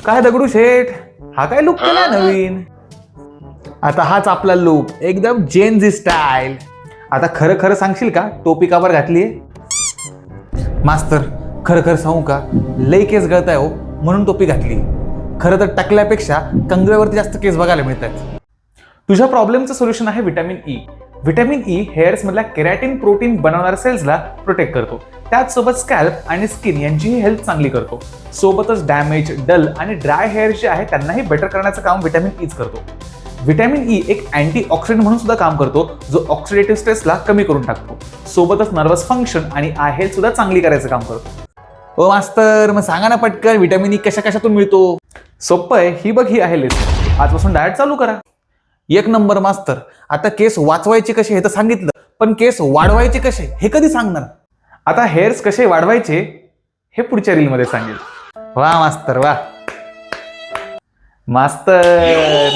काय दगडू शेठ, हा काय लुक केलाय नवीन? आता हाच आपला लुक, एकदम जेन स्टाईल. आता खरं खरं सांगशील का टोपी काबर घातलीये? मास्तर, खरं खरं सांगू का, लई केस गळताय हो म्हणून टोपी घातली. खरं तर टकल्यापेक्षा कंगव्यावरती जास्त केस बघायला मिळतात. तुझ्या प्रॉब्लेमचं सोल्युशन आहे vitamin E. Vitamin E hairs मधल्या केरॅटिन प्रोटीन बनवणाऱ्या सेल्सला प्रोटेक्ट करतो. त्याचसोबत स्कॅल्प आणि स्किन यांचीही हेल्थ चांगली करतो. सोबतच डॅमेज, डल आणि ड्राय हेअर जे आहे त्यांनाही बेटर करण्याचं काम व्हिटॅमिन ईच करतो. व्हिटॅमिन ई एक अँटी ऑक्सिडंट म्हणून सुद्धा काम करतो, जो ऑक्सिडेटिव्ह स्ट्रेसला कमी करून टाकतो. सोबतच नर्वस फंक्शन आणि आय हेल्थ सुद्धा चांगली करायचं काम करतो. ओ मास्तर, मग सांगा ना पटकन व्हिटॅमिन ई कशा कशातून मिळतो? सोपं आहे, ही बघ, ही आहे लिस्ट. आजपासून डाएट चालू करा. एक नंबर मास्तर. आता केस वाचवायचे कसे हे तर सांगितलं, पण केस वाढवायचे कसे हे कधी सांगणार? आता हेअर्स कसे वाढवायचे हे पुढच्या रील मध्ये सांगेल. वा मास्तर वा. मास्तर